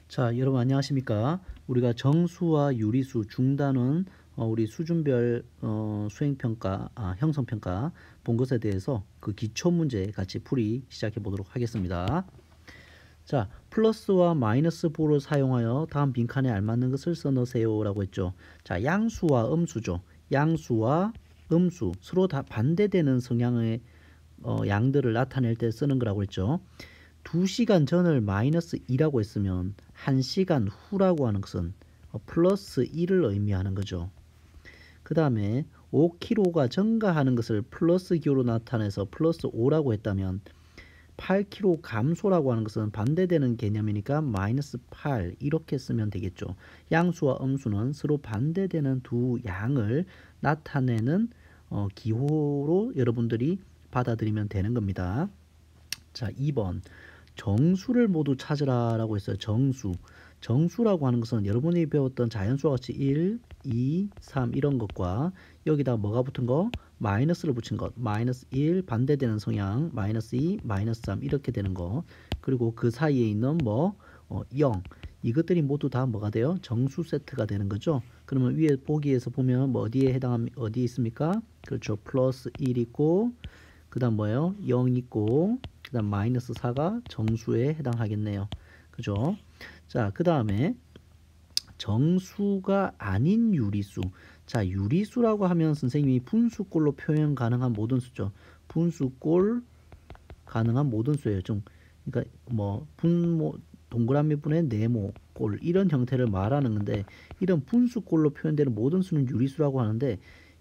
자, 여러분 안녕하십니까? 우리가 정수와 유리수, 중단은 우리 수준별 수행평가, 형성평가 본 것에 대해서 그 기초 문제 같이 풀이 시작해 보도록 하겠습니다. 자, 플러스와 마이너스 부호를 사용하여 다음 빈칸에 알맞는 것을 써 넣으세요 라고 했죠. 자, 양수와 음수죠. 양수와 음수 서로 다 반대되는 성향의 양들을 나타낼 때 쓰는 거라고 했죠. 2시간 전을 마이너스 2라고 했으면 1시간 후라고 하는 것은 플러스 1을 의미하는 거죠. 그 다음에 5kg가 증가하는 것을 플러스 기호로 나타내서 플러스 5라고 했다면 8kg 감소라고 하는 것은 반대되는 개념이니까 마이너스 8 이렇게 쓰면 되겠죠. 양수와 음수는 서로 반대되는 두 양을 나타내는 기호로 여러분들이 받아들이면 되는 겁니다. 자, 2번 정수를 모두 찾으라 라고 했어요. 정수라고 하는 것은 여러분이 배웠던 자연수와 같이 1, 2, 3 이런 것과 여기다 뭐가 붙은 거? 마이너스를 붙인 것. 마이너스 1 반대되는 성향, 마이너스 2, 마이너스 3 이렇게 되는 거. 그리고 그 사이에 있는 0 이것들이 모두 다 뭐가 돼요? 정수 세트가 되는 거죠. 그러면 위에 보기에서 보면 어디에 있습니까? 그렇죠. 플러스 1 있고 그 다음 뭐예요? 0 있고 그 다음 마이너스 4가 정수에 해당하겠네요. 그죠? 자, 그 다음에 정수가 아닌 유리수. 자, 유리수라고 하면 선생님이 분수꼴로 표현 가능한 모든 수죠. 분수꼴 가능한 모든 수예요. 그러니까 분모 동그라미 분의 네모꼴 이런 형태를 말하는 건데 이런 분수꼴로 표현되는 모든 수는 유리수라고 하는데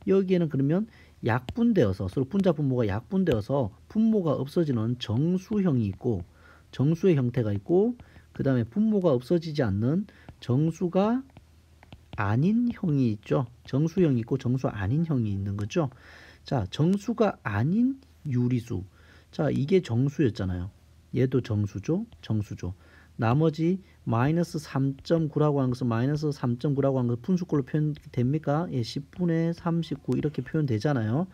여기에는 그러면 약분되어서 서로 분자 분모가 약분되어서 분모가 없어지는 정수형이 있고 정수의 형태가 있고 그 다음에 분모가 없어지지 않는 정수가 아닌 형이 있죠. 정수형이 있고 정수 아닌 형이 있는 거죠. 자, 정수가 아닌 유리수. 자, 이게 정수였잖아요. 얘도 정수죠. 나머지 마이너스 3.9라고 하는 것은 마이너스 3.9라고 하는 것은 분수꼴로 표현됩니까? 예, 10분의 39 이렇게 표현되잖아요.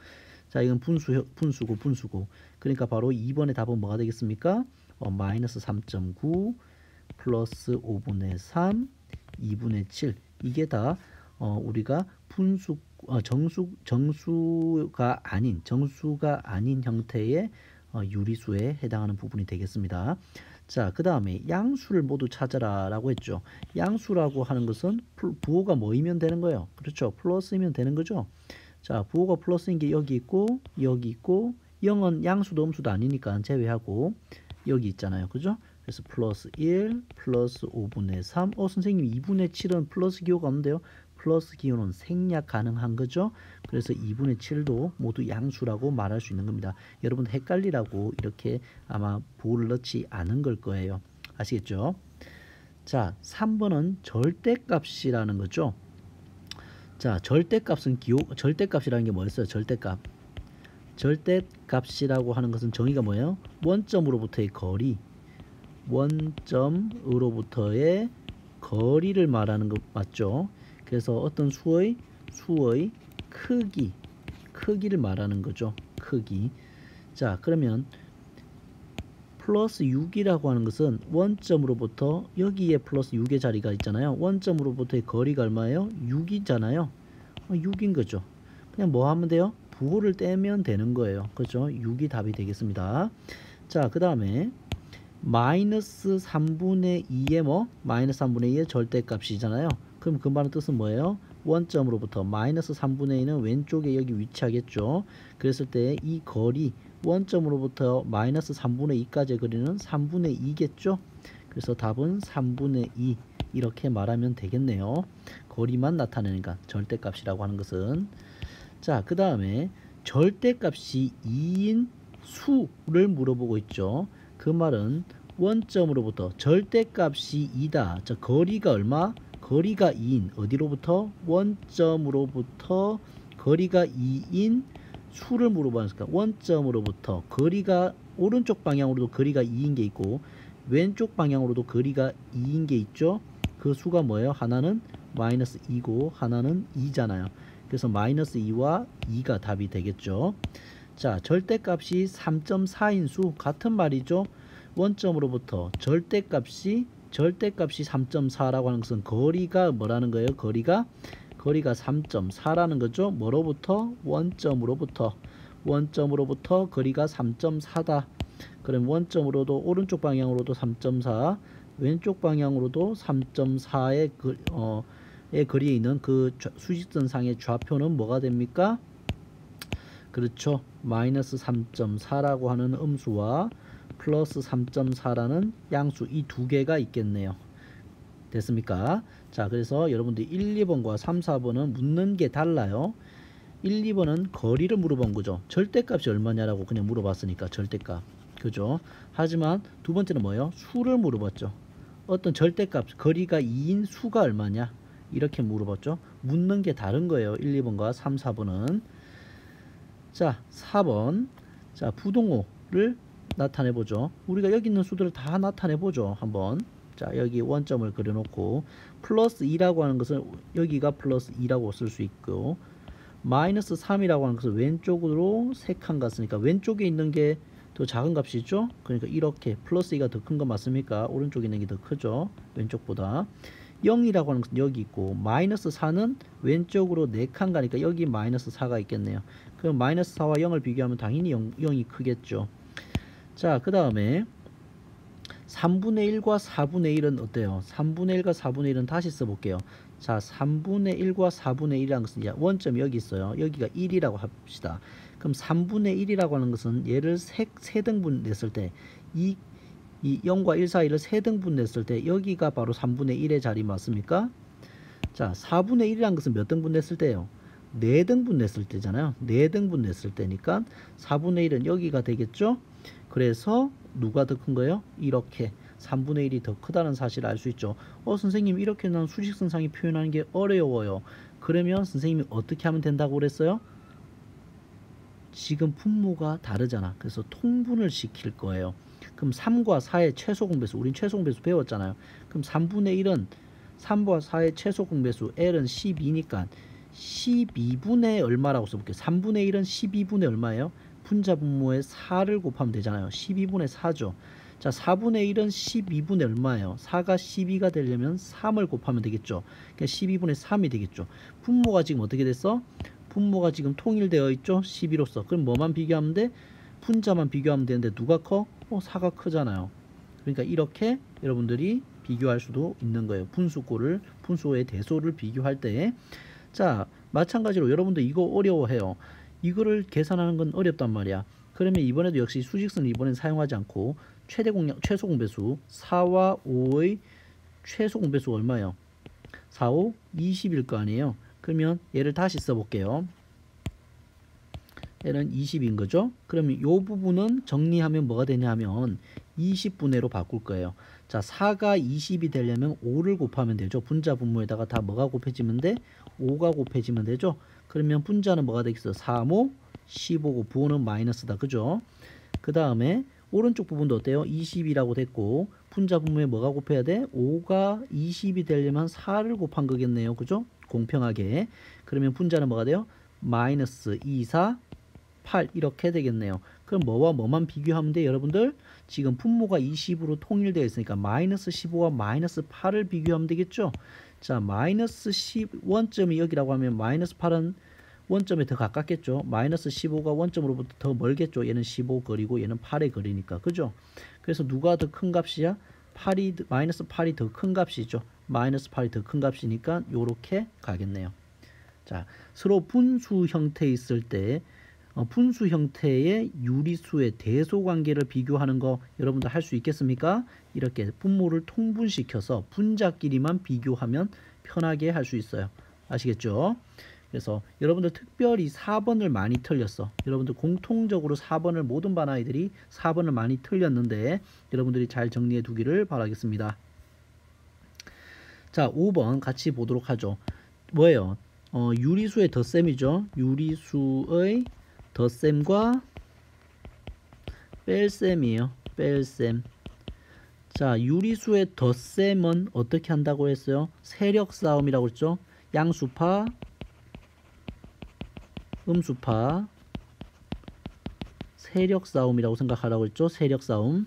자, 이건 분수고. 그러니까 바로 2번의 답은 뭐가 되겠습니까? 마이너스 3.9 플러스 5분의 3, 2분의 7. 이게 다 우리가 정수가 아닌 형태의 유리수에 해당하는 부분이 되겠습니다. 자, 그 다음에 양수를 모두 찾아라 라고 했죠. 양수라고 하는 것은 부호가 뭐이면 되는 거예요? 그렇죠. 플러스이면 되는 거죠. 자, 부호가 플러스인 게 여기 있고 0은 양수도 음수도 아니니까 제외하고 여기 있잖아요. 그죠? 그래서 플러스 1 플러스 5분의 3. 선생님 2분의 7은 플러스 기호가 없는데요. 플러스 기호는 생략 가능한 거죠. 그래서 2분의 7도 모두 양수라고 말할 수 있는 겁니다. 여러분 헷갈리라고 이렇게 아마 부호를 넣지 않은 걸 거예요. 아시겠죠? 자, 3번은 절대값이라는 거죠. 자, 절대값이라는 게 뭐였어요? 절대값이라고 하는 것은 정의가 뭐예요? 원점으로부터의 거리, 원점으로부터의 거리를 말하는 거 맞죠? 그래서 어떤 수의 크기를 말하는 거죠. 크기. 자, 그러면 플러스 6이라고 하는 것은 원점으로부터 여기에 플러스 6의 자리가 있잖아요. 원점으로부터의 거리가 얼마예요? 6이잖아요. 6인 거죠. 그냥 뭐 하면 돼요? 부호를 떼면 되는 거예요. 그렇죠? 6이 답이 되겠습니다. 자, 그 다음에 마이너스 3분의 2의 마이너스 3분의 2의 절대값이잖아요. 그럼 그 말의 뜻은 뭐예요? 원점으로부터 마이너스 3분의 2는 왼쪽에 여기 위치하겠죠. 그랬을 때 이 거리 원점으로부터 마이너스 3분의 2까지의 거리는 3분의 2겠죠. 그래서 답은 3분의 2 이렇게 말하면 되겠네요. 거리만 나타내니까 절대값이라고 하는 것은. 자, 그 다음에 절대값이 2인 수를 물어보고 있죠. 그 말은 원점으로부터 절대값이 2다. 자, 거리가 얼마? 거리가 2인 어디로부터? 원점으로부터 거리가 2인 수를 물어보니까 원점으로부터 거리가 오른쪽 방향으로도 거리가 2인 게 있고 왼쪽 방향으로도 거리가 2인 게 있죠. 그 수가 뭐예요? 하나는 마이너스 2고 하나는 2잖아요. 그래서 마이너스 2와 2가 답이 되겠죠. 자, 절대값이 3.4인 수 같은 말이죠. 원점으로부터 절대값이 절대값이 3.4라고 하는 것은 거리가 뭐라는 거예요? 거리가 3.4라는 거죠. 뭐로부터? 원점으로부터 거리가 3.4다. 그럼 원점으로도 오른쪽 방향으로도 3.4, 왼쪽 방향으로도 3.4의 거리에 있는 그 수직선상의 좌표는 뭐가 됩니까? 그렇죠. 마이너스 3.4라고 하는 음수와 플러스 3.4라는 양수, 이 두 개가 있겠네요. 됐습니까? 자, 그래서 여러분들 1, 2번과 3, 4번은 묻는 게 달라요. 1, 2번은 거리를 물어본 거죠. 절대값이 얼마냐라고 그냥 물어봤으니까 절대값. 그죠? 하지만 두 번째는 뭐예요? 수를 물어봤죠. 어떤 절대값, 거리가 2인 수가 얼마냐? 이렇게 물어봤죠. 묻는 게 다른 거예요. 1, 2번과 3, 4번은. 자, 4번. 자, 부동호를 나타내 보죠. 우리가 여기 있는 수들을 다 나타내 보죠. 한번. 자, 여기 원점을 그려놓고 플러스 2라고 하는 것은 여기가 플러스 2라고 쓸 수 있고, 마이너스 3이라고 하는 것은 왼쪽으로 3칸 갔으니까 왼쪽에 있는 게 더 작은 값이죠. 그러니까 이렇게 플러스 2가 더 큰 거 맞습니까? 오른쪽에 있는 게 더 크죠. 왼쪽보다. 0이라고 하는 것은 여기 있고, 마이너스 4는 왼쪽으로 4칸 가니까 여기 마이너스 4가 있겠네요. 그럼 마이너스 4와 0을 비교하면 당연히 0이 크겠죠. 자, 그 다음에 3분의 1과 4분의 1은 어때요? 3분의 1과 4분의 1은 다시 써볼게요. 자, 3분의 1과 4분의 1이라는 것은 원점이 여기 있어요. 여기가 1이라고 합시다. 그럼 3분의 1이라고 하는 것은 얘를 3등분 냈을 때 이 0과 1 사이를 3등분 냈을 때 여기가 바로 3분의 1의 자리 맞습니까? 자, 4분의 1이라는 것은 몇 등분 냈을 때요? 4등분 냈을 때잖아요. 4등분 냈을 때니까 4분의 1은 여기가 되겠죠? 그래서 누가 더 큰 거예요? 이렇게 3분의 1이 더 크다는 사실을 알 수 있죠. 선생님, 이렇게 난 수직선상에 표현하는 게 어려워요. 그러면 선생님이 어떻게 하면 된다고 그랬어요? 지금 분모가 다르잖아. 그래서 통분을 시킬 거예요. 그럼 3과 4의 최소 공배수, 우린 최소 공배수 배웠잖아요. 그럼 3분의 1은 3과 4의 최소 공배수 L은 12니까 12분의 얼마라고 써볼게요. 3분의 1은 12분의 얼마예요? 분자 분모에 4를 곱하면 되잖아요. 12분의 4죠. 자, 4분의 1은 12분의 얼마예요? 4가 12가 되려면 3을 곱하면 되겠죠. 그러니까 12분의 3이 되겠죠. 분모가 지금 어떻게 됐어? 분모가 지금 통일되어 있죠. 12로서. 그럼 뭐만 비교하면 돼? 분자만 비교하면 되는데 누가 커? 4가 크잖아요. 그러니까 이렇게 여러분들이 비교할 수도 있는 거예요. 분수의 대소를 비교할 때. 자, 마찬가지로 여러분들 이거 어려워해요. 이거를 계산하는 건 어렵단 말이야. 그러면 이번에도 역시 수직선을 이번엔 사용하지 않고 최소 공배수 4와 5의 최소 공배수가 얼마예요? 4, 5, 20일 거 아니에요. 그러면 얘를 다시 써볼게요. 얘는 20인 거죠. 그러면 이 부분은 정리하면 뭐가 되냐 하면 20분의로 바꿀 거예요. 자, 4가 20이 되려면 5를 곱하면 되죠. 분자 분모에다가 다 뭐가 곱해지면 돼? 5가 곱해지면 되죠. 그러면 분자는 뭐가 되겠어? 3, 5, 15고 부호는 마이너스다. 그죠? 그 다음에 오른쪽 부분도 어때요? 20이라고 됐고 분자 분모에 뭐가 곱해야 돼? 5가 20이 되려면 4를 곱한 거겠네요. 그죠? 공평하게. 그러면 분자는 뭐가 돼요? 마이너스 2, 4, 8 이렇게 되겠네요. 그럼 뭐와 뭐만 비교하면 돼? 여러분들 지금 분모가 20으로 통일되어 있으니까 마이너스 15와 마이너스 8을 비교하면 되겠죠. 자, 마이너스 10 원점이 여기라고 하면 마이너스 8은 원점에 더 가깝겠죠. 마이너스 15가 원점으로부터 더 멀겠죠. 얘는 15 거리고 얘는 8의 거리니까. 그죠? 그래서 누가 더 큰 값이야? 마이너스 8이 더 큰 값이죠. 마이너스 8이 더 큰 값이니까 요렇게 가겠네요. 자, 서로 분수 형태에 있을 때 분수 형태의 유리수의 대소 관계를 비교하는 거 여러분들 할 수 있겠습니까? 이렇게 분모를 통분시켜서 분자끼리만 비교하면 편하게 할 수 있어요. 아시겠죠? 그래서 여러분들 특별히 4번을 많이 틀렸어. 여러분들 공통적으로 4번을 모든 반 아이들이 4번을 많이 틀렸는데 여러분들이 잘 정리해 두기를 바라겠습니다. 자, 5번 같이 보도록 하죠. 뭐예요? 유리수의 덧셈이죠. 유리수의 덧셈과 뺄셈이에요. 뺄셈. 자, 유리수의 덧셈은 어떻게 한다고 했어요? 세력 싸움이라고 했죠. 양수파, 음수파, 세력 싸움이라고 생각하라고 했죠. 세력 싸움.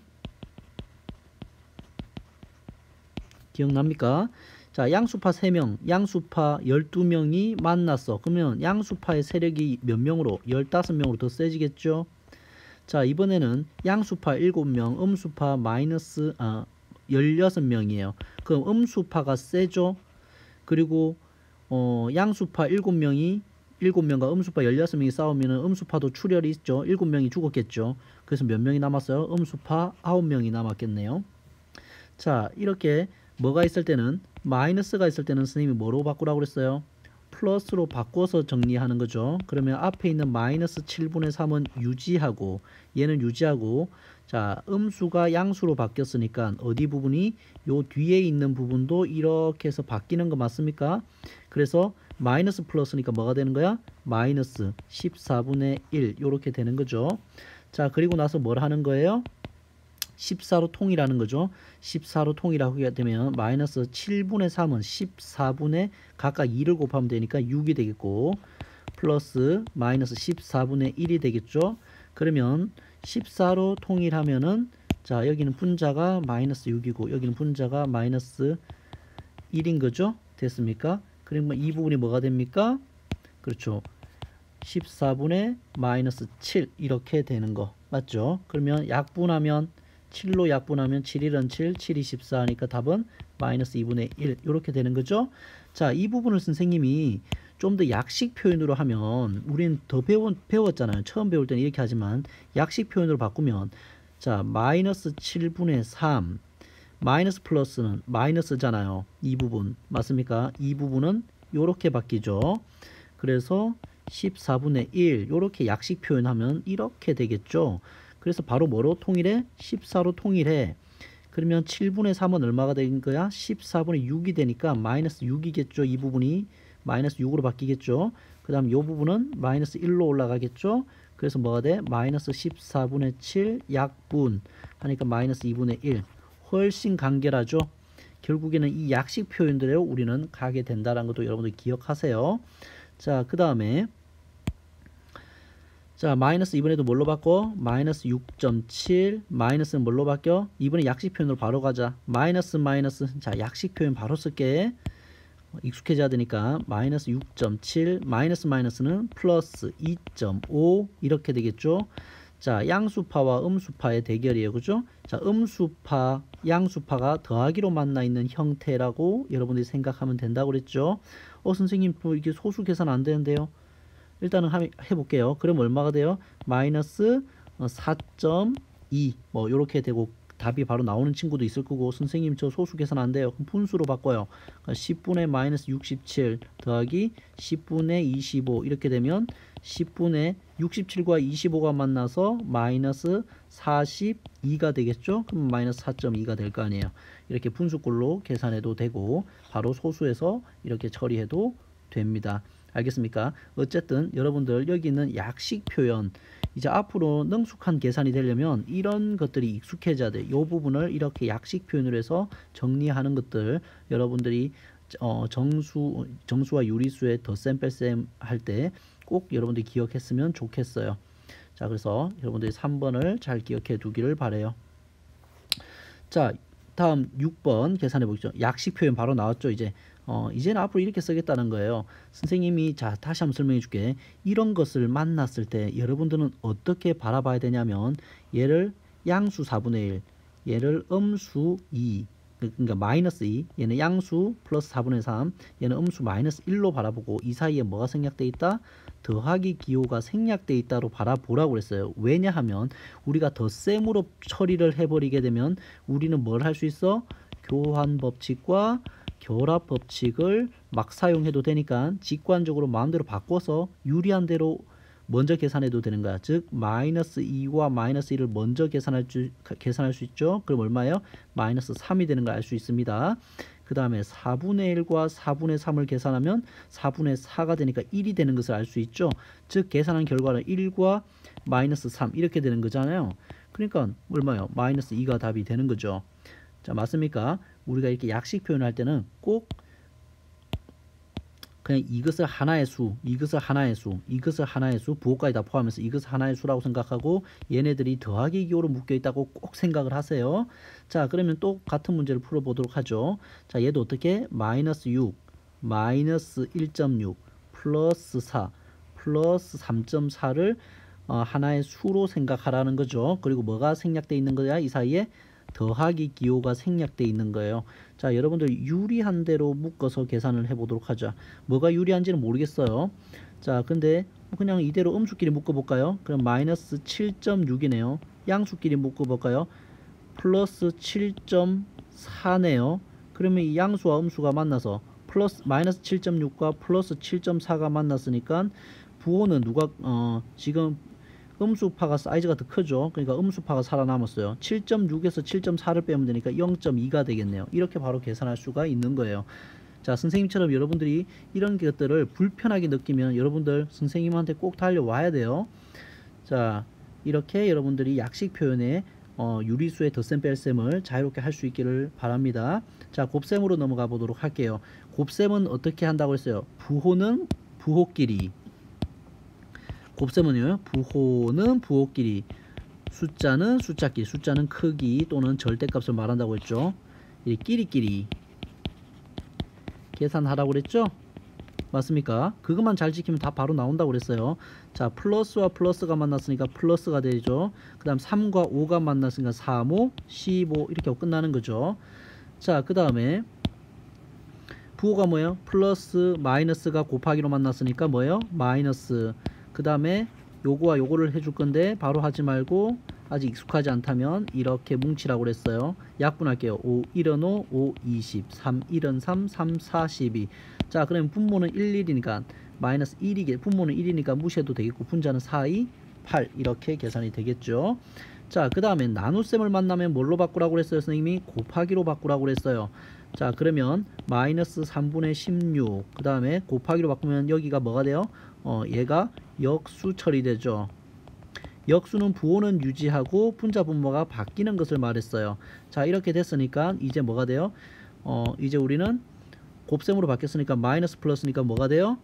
기억납니까? 자, 양수파 3명, 양수파 12명이 만났어. 그러면 양수파의 세력이 몇 명으로? 15명으로 더 세지겠죠? 자, 이번에는 양수파 7명, 음수파 16명이에요. 그럼 음수파가 세죠? 그리고 양수파 7명과 음수파 16명이 싸우면 음수파도 출혈이 있죠. 7명이 죽었겠죠. 그래서 몇 명이 남았어요? 음수파 9명이 남았겠네요. 자, 이렇게 뭐가 있을 때는 마이너스가 있을 때는 선생님이 뭐로 바꾸라고 그랬어요? 플러스로 바꿔서 정리하는 거죠. 그러면 앞에 있는 마이너스 7분의 3은 유지하고 얘는 유지하고 자, 음수가 양수로 바뀌었으니까 어디 부분이 요 뒤에 있는 부분도 이렇게 해서 바뀌는 거 맞습니까? 그래서 마이너스 플러스니까 뭐가 되는 거야? 마이너스 14분의 1 요렇게 되는 거죠. 자, 그리고 나서 뭘 하는 거예요? 14로 통일하는 거죠. 14로 통일하게 되면 마이너스 7분의 3은 14분의 각각 2를 곱하면 되니까 6이 되겠고 플러스 마이너스 14분의 1이 되겠죠. 그러면 14로 통일하면은 자, 여기는 분자가 마이너스 6이고 여기는 분자가 마이너스 1인 거죠. 됐습니까? 그러면 이 부분이 뭐가 됩니까? 그렇죠. 14분의 마이너스 7 이렇게 되는 거 맞죠? 그러면 약분하면 7로 약분하면 7일은 7, 7이 14니까 답은 마이너스 2분의 1 이렇게 되는 거죠. 자, 이 부분을 선생님이 좀 더 약식 표현으로 하면 우리는 더 배웠잖아요. 처음 배울 때는 이렇게 하지만 약식 표현으로 바꾸면 자, 마이너스 7분의 3 마이너스 플러스는 마이너스잖아요. 이 부분 맞습니까? 이 부분은 이렇게 바뀌죠. 그래서 14분의 1 이렇게 약식 표현하면 이렇게 되겠죠. 그래서 바로 뭐로 통일해? 14로 통일해. 그러면 7분의 3은 얼마가 된 거야? 14분의 6이 되니까 마이너스 6이겠죠. 이 부분이 마이너스 6으로 바뀌겠죠. 그 다음 이 부분은 마이너스 1로 올라가겠죠. 그래서 뭐가 돼? 마이너스 14분의 7 약분 하니까 마이너스 2분의 1 훨씬 간결하죠. 결국에는 이 약식 표현대로 우리는 가게 된다는 것도 여러분들 기억하세요. 자, 그 다음에 자, 마이너스 이번에도 뭘로 바꿔? 마이너스 6.7 마이너스는 뭘로 바뀌어? 이번에 약식 표현으로 바로 가자. 마이너스 자, 약식 표현 바로 쓸게. 익숙해져야 되니까 마이너스 6.7 마이너스는 플러스 2.5 이렇게 되겠죠. 자, 양수파와 음수파의 대결이에요. 그죠? 자, 음수파, 양수파가 더하기로 만나 있는 형태라고 여러분들이 생각하면 된다고 그랬죠. 선생님, 이게 소수 계산 안 되는데요. 일단은 해볼게요. 그럼 얼마가 돼요? 마이너스 4.2 뭐 이렇게 되고 답이 바로 나오는 친구도 있을 거고 선생님 저 소수 계산 안 돼요. 그럼 분수로 바꿔요. 10분의 마이너스 67 더하기 10분의 25 이렇게 되면 10분의 67과 25가 만나서 마이너스 42가 되겠죠. 그럼 마이너스 4.2가 될 거 아니에요. 이렇게 분수꼴로 계산해도 되고 바로 소수에서 이렇게 처리해도 됩니다. 알겠습니까? 어쨌든 여러분들 여기 있는 약식 표현 이제 앞으로 능숙한 계산이 되려면 이런 것들이 익숙해져야 돼. 이 부분을 이렇게 약식 표현으로 해서 정리하는 것들 여러분들이 정수와 유리수의 덧셈 뺄셈 할 때 꼭 여러분들이 기억했으면 좋겠어요. 자, 그래서 여러분들이 3번을 잘 기억해 두기를 바래요. 자, 다음 6번 계산해 보시죠. 약식 표현 바로 나왔죠. 이제는 앞으로 이렇게 쓰겠다는 거예요. 선생님이 자 다시 한번 설명해 줄게. 이런 것을 만났을 때 여러분들은 어떻게 바라봐야 되냐면 얘를 양수 4분의 1 얘를 음수 2 그러니까 마이너스 2 얘는 양수 플러스 4분의 3 얘는 음수 마이너스 1로 바라보고 이 사이에 뭐가 생략되어 있다? 더하기 기호가 생략되어 있다로 바라보라고 그랬어요. 왜냐하면 우리가 덧셈으로 처리를 해버리게 되면 우리는 뭘 할 수 있어? 교환 법칙과 결합 법칙을 막 사용해도 되니까 직관적으로 마음대로 바꿔서 유리한 대로 먼저 계산해도 되는 거야. 즉 마이너스 2와 마이너스 1을 먼저 계산할 수 있죠. 그럼 얼마예요? 마이너스 3이 되는 걸 알 수 있습니다. 그 다음에 4분의 1과 4분의 3을 계산하면 4분의 4가 되니까 1이 되는 것을 알 수 있죠. 즉 계산한 결과는 1과 마이너스 3 이렇게 되는 거잖아요. 그러니까 얼마요? 마이너스 2가 답이 되는 거죠. 자, 맞습니까? 우리가 이렇게 약식 표현을 할 때는 꼭 그냥 이것을 하나의 수, 이것을 하나의 수, 이것을 하나의 수, 부호까지 다 포함해서 이것을 하나의 수라고 생각하고 얘네들이 더하기 기호로 묶여 있다고 꼭 생각을 하세요. 자, 그러면 또 같은 문제를 풀어보도록 하죠. 자, 얘도 어떻게? 마이너스 6, 마이너스 1.6, 플러스 4, 플러스 3.4를 하나의 수로 생각하라는 거죠. 그리고 뭐가 생략되어 있는 거야? 이 사이에 더하기 기호가 생략되어 있는 거예요. 자, 여러분들 유리한 대로 묶어서 계산을 해보도록 하죠. 뭐가 유리한지는 모르겠어요. 자, 근데 그냥 이대로 음수끼리 묶어볼까요? 그럼 마이너스 7.6이네요. 양수끼리 묶어볼까요? 플러스 7.4네요. 그러면 이 양수와 음수가 만나서 플러스 마이너스 7.6과 플러스 7.4가 만났으니까 부호는 누가 지금 음수파가 사이즈가 더 크죠. 그러니까 음수파가 살아남았어요. 7.6에서 7.4를 빼면 되니까 0.2가 되겠네요. 이렇게 바로 계산할 수가 있는 거예요. 자, 선생님처럼 여러분들이 이런 것들을 불편하게 느끼면 여러분들 선생님한테 꼭 달려와야 돼요. 자, 이렇게 여러분들이 약식 표현에 유리수의 덧셈 뺄셈을 자유롭게 할 수 있기를 바랍니다. 자, 곱셈으로 넘어가 보도록 할게요. 곱셈은 어떻게 한다고 했어요? 부호는 부호끼리, 곱셈은요, 부호는 부호끼리, 숫자는 숫자끼리, 숫자는 크기 또는 절대값을 말한다고 했죠. 이 끼리끼리 계산하라고 그랬죠? 맞습니까? 그것만 잘 지키면 다 바로 나온다고 그랬어요. 자, 플러스와 플러스가 만났으니까 플러스가 되죠. 그 다음 3과 5가 만났으니까 3, 5, 15 이렇게 하고 끝나는 거죠. 자, 그 다음에 부호가 뭐예요? 플러스 마이너스가 곱하기로 만났으니까 뭐예요? 마이너스. 그 다음에 요거와 요거를 해줄 건데 바로 하지 말고 아직 익숙하지 않다면 이렇게 뭉치라고 그랬어요. 약분할게요. 5, 1은 5, 5, 20, 3, 1은 3, 3, 4, 12. 자, 그러면 분모는 1, 1이니까 마이너스 1이게 분모는 1이니까 무시해도 되겠고 분자는 4, 2, 8 이렇게 계산이 되겠죠. 자, 그 다음에 나눗셈을 만나면 뭘로 바꾸라고 그랬어요? 선생님이 곱하기로 바꾸라고 그랬어요. 자, 그러면 마이너스 3분의 16 그 다음에 곱하기로 바꾸면 여기가 뭐가 돼요? 얘가 역수 처리되죠. 역수는 부호는 유지하고 분자 분모가 바뀌는 것을 말했어요. 자, 이렇게 됐으니까 이제 뭐가 돼요? 이제 우리는 곱셈으로 바뀌었으니까 마이너스 플러스니까 뭐가 돼요?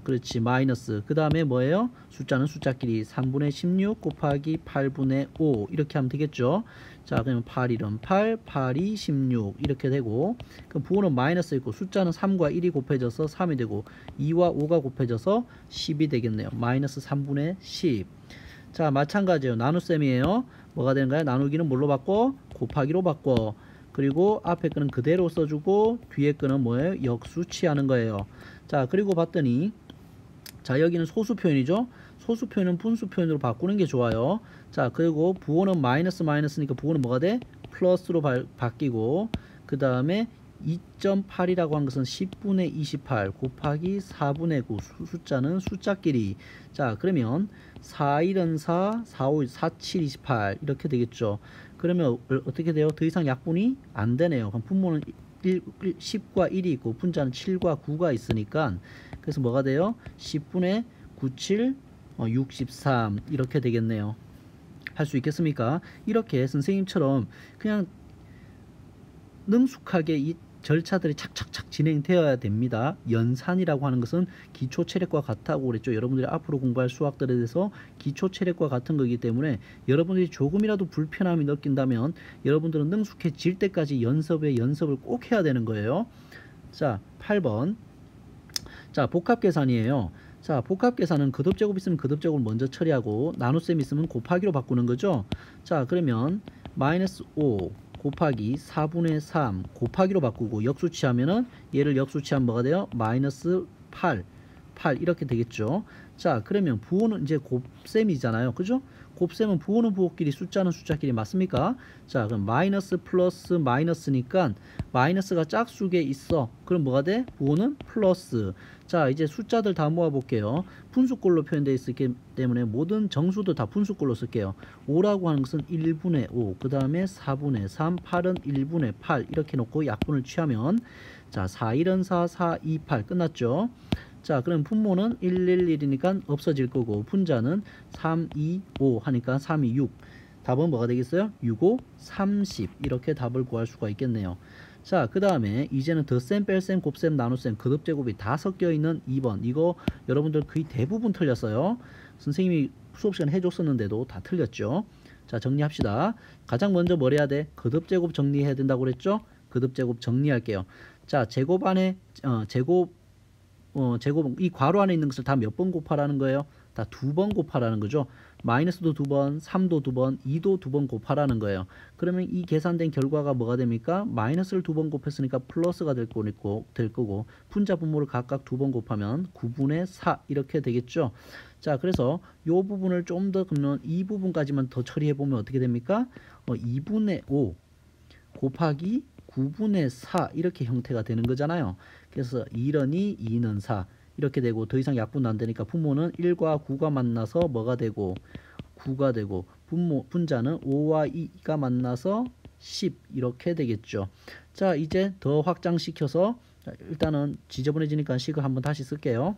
그렇지, 마이너스. 그 다음에 뭐예요? 숫자는 숫자끼리 3분의 16 곱하기 8분의 5 이렇게 하면 되겠죠. 자, 그러면 8, 1은 8, 8, 2, 16 이렇게 되고, 그럼 부호는 마이너스 있고 숫자는 3과 1이 곱해져서 3이 되고 2와 5가 곱해져서 10이 되겠네요. 마이너스 3분의 10. 자, 마찬가지예요. 나눗셈이에요. 뭐가 되는가요? 나누기는 뭘로 바꿔? 곱하기로 바꿔. 그리고 앞에 거는 그대로 써주고 뒤에 거는 뭐예요? 역수 취하는 거예요. 자, 그리고 봤더니 자, 여기는 소수 표현이죠. 소수 표현은 분수 표현으로 바꾸는 게 좋아요. 자, 그리고 부호는 마이너스 마이너스니까 부호는 뭐가 돼? 플러스로 바뀌고, 그 다음에 2.8이라고 한 것은 10분의 28 곱하기 4분의 9 숫자는 숫자끼리. 자, 그러면 4, 1은 4, 4, 5, 4, 7, 28 이렇게 되겠죠. 그러면 어떻게 돼요? 더 이상 약분이 안 되네요. 그럼 분모는 10과 1이 있고 분자는 7과 9가 있으니까 그래서 뭐가 돼요? 10분의 97, 63 이렇게 되겠네요. 할 수 있겠습니까? 이렇게 선생님처럼 그냥 능숙하게 이 절차들이 착착착 진행되어야 됩니다. 연산이라고 하는 것은 기초체력과 같다고 그랬죠. 여러분들이 앞으로 공부할 수학들에 대해서 기초체력과 같은 거기 때문에 여러분들이 조금이라도 불편함이 느낀다면 여러분들은 능숙해질 때까지 연습을 꼭 해야 되는 거예요. 자, 8번. 자, 복합계산이에요. 자, 복합계산은 거듭제곱 있으면 거듭제곱을 먼저 처리하고 나눗셈 있으면 곱하기로 바꾸는 거죠. 자, 그러면 마이너스 5 곱하기 4분의 3 곱하기로 바꾸고 역수치하면은 얘를 역수치하면 뭐가 돼요? 마이너스 8 이렇게 되겠죠. 자, 그러면 부호는 이제 곱셈이잖아요. 그죠? 곱셈은 부호는 부호끼리 숫자는 숫자끼리 맞습니까? 자, 그럼 마이너스 플러스 마이너스니까 마이너스가 짝수에 있어. 그럼 뭐가 돼? 부호는 플러스. 자, 이제 숫자들 다 모아볼게요. 분수꼴로 표현되어 있기 때문에 모든 정수도 다 분수꼴로 쓸게요. 5라고 하는 것은 1분의 5, 그 다음에 4분의 3, 8은 1분의 8 이렇게 놓고 약분을 취하면 자, 4, 1은 4, 4, 2, 8 끝났죠. 자, 그럼 분모는 1, 1, 1이니까 없어질 거고 분자는 3, 2, 5 하니까 3, 2, 6. 답은 뭐가 되겠어요? 6, 5, 30 이렇게 답을 구할 수가 있겠네요. 자, 그 다음에 이제는 덧셈, 뺄셈, 곱셈, 나눗셈, 거듭제곱이 다 섞여 있는 2번. 이거 여러분들 거의 대부분 틀렸어요. 선생님이 수업 시간에 해줬었는데도 다 틀렸죠. 자, 정리합시다. 가장 먼저 뭘 해야 돼? 거듭제곱 정리해야 된다고 그랬죠? 거듭제곱 정리할게요. 자, 제곱 안에 제곱 이 괄호 안에 있는 것을 다 몇 번 곱하라는 거예요? 다 2번 곱하라는 거죠. 마이너스도 2번, 3도 2번, 2도 2번 곱하라는 거예요. 그러면 이 계산된 결과가 뭐가 됩니까? 마이너스를 2번 곱했으니까 플러스가 될 거고 분자 분모를 각각 2번 곱하면 9분의 4 이렇게 되겠죠. 자, 그래서 이 부분을 좀 더 그러면 이 부분까지만 더 처리해 보면 어떻게 됩니까? 2분의 5 곱하기 9분의 4 이렇게 형태가 되는 거잖아요. 그래서 1은 2, 2는 4 이렇게 되고 더 이상 약분도 안 되니까 분모는 1과 9가 만나서 뭐가 되고 9가 되고 분자는 5와 2가 만나서 10 이렇게 되겠죠. 자, 이제 더 확장시켜서 일단은 지저분해지니까 식을 한번 다시 쓸게요.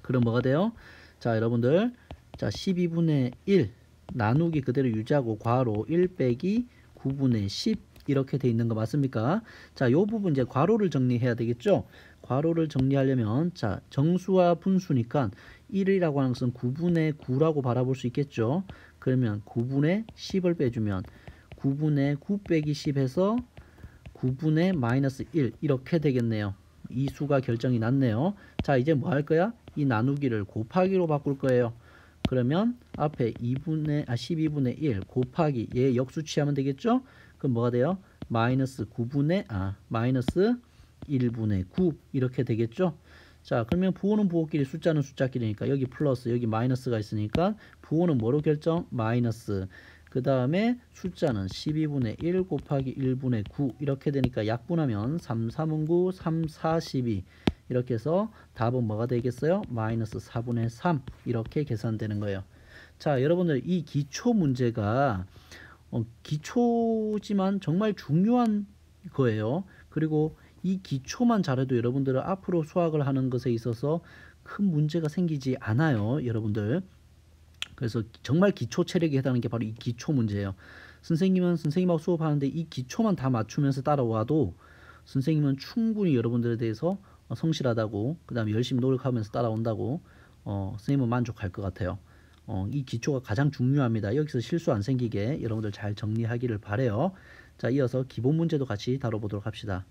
그럼 뭐가 돼요? 자, 여러분들 자 12분의 1 나누기 그대로 유지하고 괄호 1 빼기 9분의 10 이렇게 돼 있는 거 맞습니까? 자, 요 부분 이제 괄호를 정리해야 되겠죠? 괄호를 정리하려면 자, 정수와 분수니까 1이라고 하는 것은 9분의 9라고 바라볼 수 있겠죠? 그러면 9분의 10을 빼주면 9분의 9 빼기 10 해서 9분의 마이너스 1 이렇게 되겠네요. 이 수가 결정이 났네요. 자, 이제 뭐 할 거야? 이 나누기를 곱하기로 바꿀 거예요. 그러면 앞에 12분의 1 곱하기 얘 역수 취하면 되겠죠? 그럼 뭐가 돼요? 마이너스 1분의 9 이렇게 되겠죠? 자, 그러면 부호는 부호끼리 숫자는 숫자끼리니까 여기 플러스 여기 마이너스가 있으니까 부호는 뭐로 결정? 마이너스. 그 다음에 숫자는 12분의 1 곱하기 1분의 9 이렇게 되니까 약분하면 3, 3은 9, 3, 4, 12 이렇게 해서 답은 뭐가 되겠어요? 마이너스 4분의 3 이렇게 계산되는 거예요. 자, 여러분들 이 기초 문제가 기초지만 정말 중요한 거예요. 그리고 이 기초만 잘해도 여러분들은 앞으로 수학을 하는 것에 있어서 큰 문제가 생기지 않아요, 여러분들. 그래서 정말 기초 체력에 해당하는 게 바로 이 기초 문제예요. 선생님은 선생님하고 수업하는데 이 기초만 다 맞추면서 따라와도 선생님은 충분히 여러분들에 대해서 성실하다고 그 다음에 열심히 노력하면서 따라온다고 선생님은 만족할 것 같아요. 이 기초가 가장 중요합니다. 여기서 실수 안 생기게 여러분들 잘 정리하기를 바래요. 자, 이어서 기본 문제도 같이 다뤄보도록 합시다.